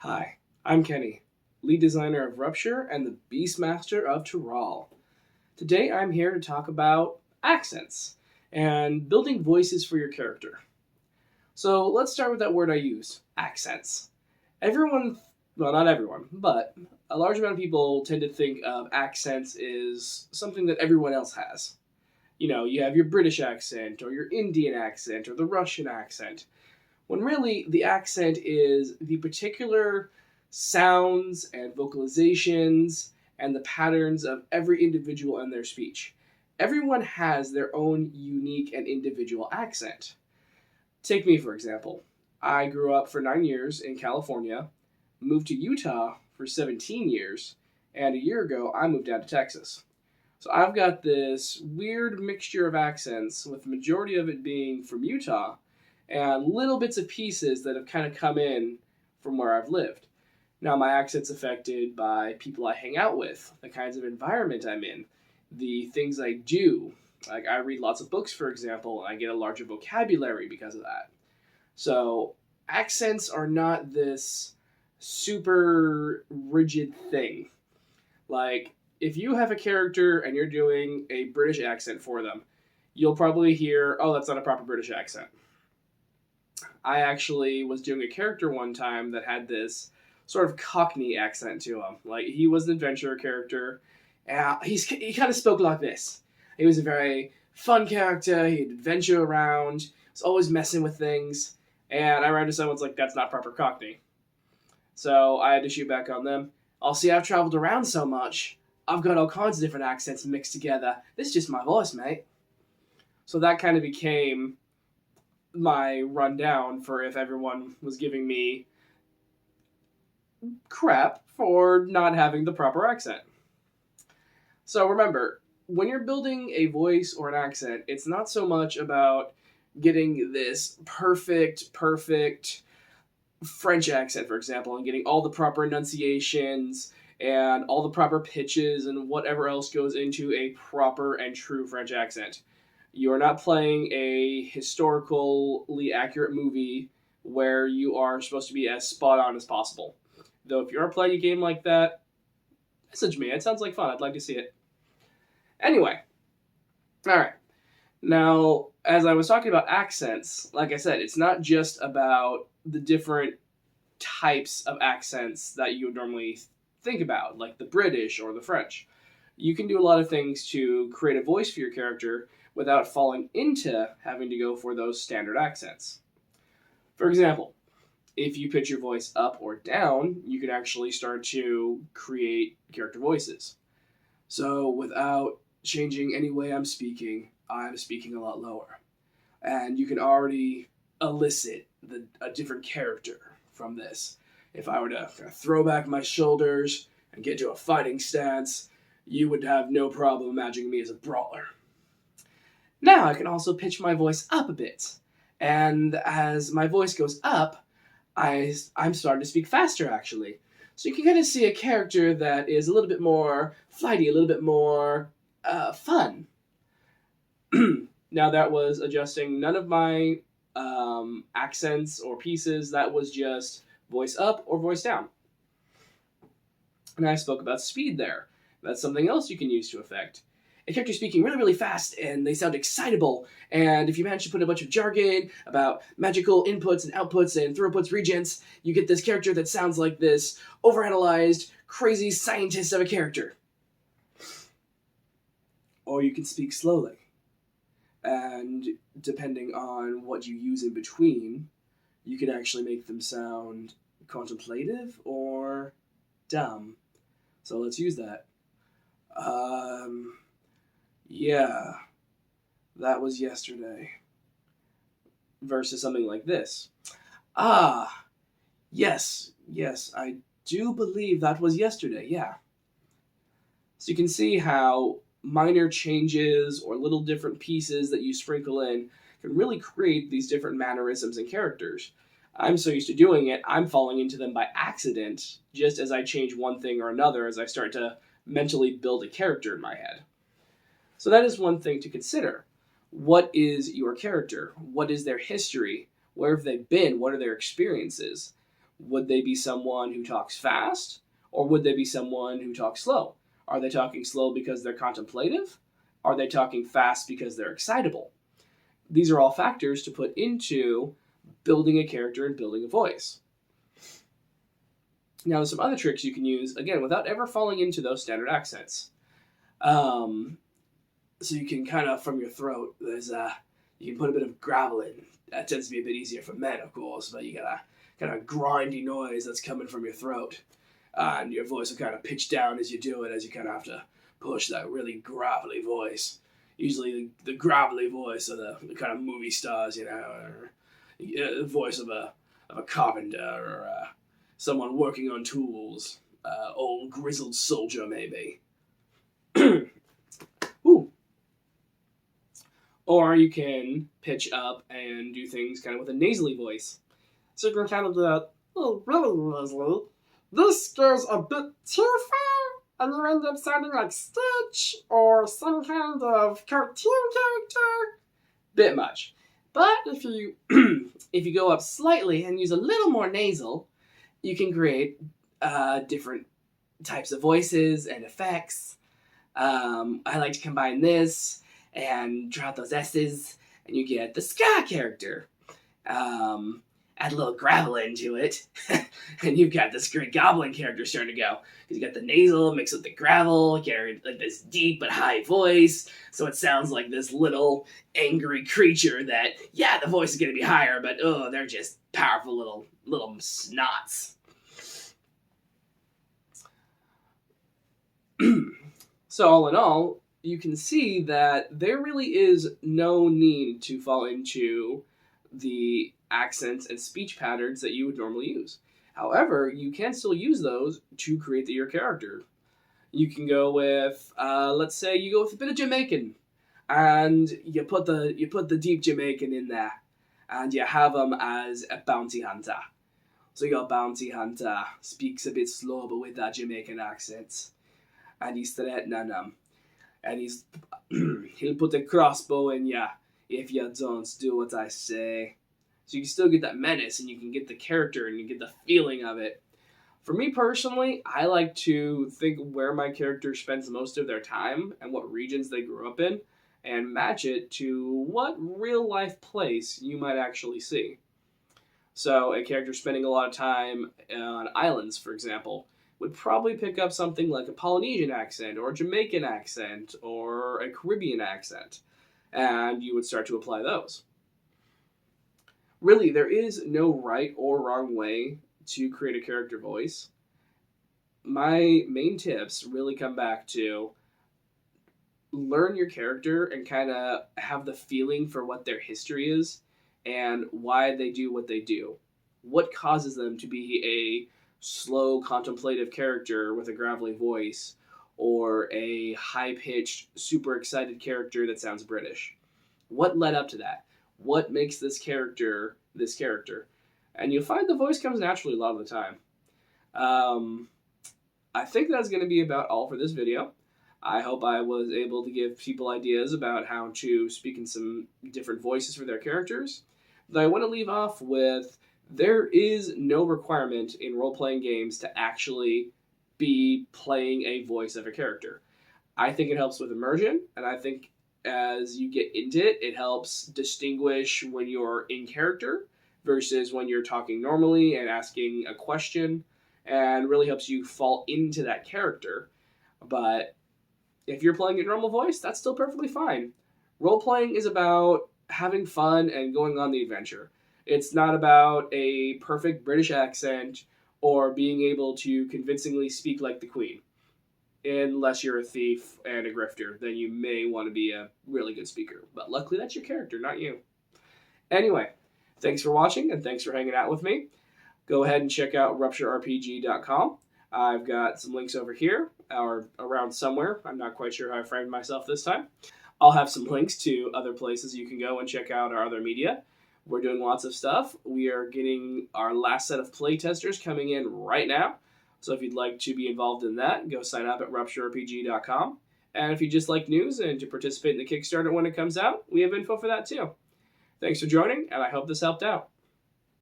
Hi, I'm Kenny, lead designer of Rupture and the Beastmaster of Tyrol. Today I'm here to talk about accents and building voices for your character. So let's start with that word I use accents. Everyone, well, not everyone, but a large amount of people tend to think of accents as something that everyone else has. You have your British accent, or your Indian accent, or the Russian accent, when really the accent is the particular sounds and vocalizations and the patterns of every individual in their speech. Everyone has their own unique and individual accent. Take me, for example. I grew up for 9 years in California, moved to Utah for 17 years, and a year ago I moved down to Texas. So I've got this weird mixture of accents, with the majority of it being from Utah, and little bits of pieces that have kind of come in from where I've lived. Now, my accent's affected by people I hang out with, the kinds of environment I'm in, the things I do. Like, I read lots of books, for example, and I get a larger vocabulary because of that. So, accents are not this super rigid thing. Like, if you have a character and you're doing a British accent for them, you'll probably hear, oh, that's not a proper British accent. I actually was doing a character one time that had this sort of Cockney accent to him. Like, he was an adventurer character. He kind of spoke like this. He was a very fun character. He'd adventure around. Was always messing with things. And I ran into someone's like, that's not proper Cockney. So I had to shoot back on them. I'll see, I've traveled around so much. I've got all kinds of different accents mixed together. This is just my voice, mate. So that kind of became my rundown for if everyone was giving me crap for not having the proper accent. So remember, when you're building a voice or an accent, it's not so much about getting this perfect French accent, for example, and getting all the proper enunciations and all the proper pitches and whatever else goes into a proper and true French accent. You are not playing a historically accurate movie where you are supposed to be as spot on as possible. Though if you are playing a game like that, message me. It sounds like fun. I'd like to see it. Anyway, alright. Now, as I was talking about accents, like I said, it's not just about the different types of accents that you would normally think about, like the British or the French. You can do a lot of things to create a voice for your character without falling into having to go for those standard accents. For example, if you pitch your voice up or down, you can actually start to create character voices. So without changing any way I'm speaking a lot lower. And you can already elicit a different character from this. If I were to throw back my shoulders and get to a fighting stance, you would have no problem imagining me as a brawler. Now I can also pitch my voice up a bit. And as my voice goes up, I'm starting to speak faster, actually. So you can kind of see a character that is a little bit more flighty, a little bit more fun. Now that was adjusting none of my accents or pieces. That was just voice up or voice down. And I spoke about speed there. That's something else you can use to affect. A character speaking really fast and they sound excitable, and if you manage to put a bunch of jargon about magical inputs and outputs and throughputs regents, you get this character that sounds like this overanalyzed, crazy scientist of a character. Or you can speak slowly, and depending on what you use in between, you could actually make them sound contemplative or dumb. So let's use that. Yeah, that was yesterday. Versus something like this. Ah, yes, I do believe that was yesterday, yeah. So you can see how minor changes or little different pieces that you sprinkle in can really create these different mannerisms and characters. I'm so used to doing it, I'm falling into them by accident, just as I change one thing or another as I start to mentally build a character in my head. So that is one thing to consider. What is your character? What is their history? Where have they been? What are their experiences? Would they be someone who talks fast, or would they be someone who talks slow? Are they talking slow because they're contemplative? Are they talking fast because they're excitable? These are all factors to put into building a character and building a voice. Now, there's some other tricks you can use, again, without ever falling into those standard accents. So you can kind of, from your throat, you can put a bit of gravel in. That tends to be a bit easier for men, of course, but you got a kind of grindy noise that's coming from your throat. And your voice will kind of pitch down as you do it, as you kind of have to push that really gravelly voice. Usually the gravelly voice of the kind of movie stars, or the voice of a carpenter or someone working on tools. Old grizzled soldier, maybe. Ooh. Or you can pitch up and do things kind of with a nasally voice. So you can kind of do that, oh, really nasally. This goes a bit too far, and you end up sounding like Stitch or some kind of cartoon character. Bit much. But if you if you go up slightly and use a little more nasal, you can create different types of voices and effects. I like to combine this and drop those S's, and you get the ska character. Add a little gravel into it, and you've got this great goblin character starting to go. Because you got the nasal mixed with the gravel, you get like this deep but high voice, so it sounds like this little angry creature that, yeah, the voice is going to be higher, but they're just powerful little snots. So all in all, you can see that there really is no need to fall into the accents and speech patterns that you would normally use. However, you can still use those to create your character. You can go with, let's say you go with a bit of Jamaican, and you put the deep Jamaican in there, and you have him as a bounty hunter. So your bounty hunter speaks a bit slow, but with that Jamaican accent, and he's threatening them, and he'll put a crossbow in ya if you don't do what I say. So you can still get that menace, and you can get the character, and you get the feeling of it. For me personally, I like to think where my character spends most of their time and what regions they grew up in, and match it to what real-life place you might actually see. So a character spending a lot of time on islands, for example, would probably pick up something like a Polynesian accent, or a Jamaican accent, or a Caribbean accent, and you would start to apply those. Really, there is no right or wrong way to create a character voice. My main tips really come back to learn your character and kind of have the feeling for what their history is and why they do what they do. What causes them to be a slow, contemplative character with a gravelly voice, or a high-pitched, super excited character that sounds British? What led up to that? What makes this character this character? And you'll find the voice comes naturally a lot of the time. I think that's going to be about all for this video. I hope I was able to give people ideas about how to speak in some different voices for their characters. But I want to leave off with, there is no requirement in role-playing games to actually be playing a voice of a character. I think it helps with immersion, and I think as you get into it, it helps distinguish when you're in character versus when you're talking normally and asking a question, and really helps you fall into that character. But if you're playing a normal voice, that's still perfectly fine. Role-playing is about having fun and going on the adventure. It's not about a perfect British accent or being able to convincingly speak like the Queen. Unless you're a thief and a grifter, then you may want to be a really good speaker. But luckily, that's your character, not you. Anyway, thanks for watching, and thanks for hanging out with me. Go ahead and check out rupturerpg.com. I've got some links over here, or around somewhere. I'm not quite sure how I framed myself this time. I'll have some links to other places you can go and check out our other media. We're doing lots of stuff. We are getting our last set of playtesters coming in right now. So if you'd like to be involved in that, go sign up at rupturerpg.com. And if you just like news and to participate in the Kickstarter when it comes out, we have info for that too. Thanks for joining, and I hope this helped out.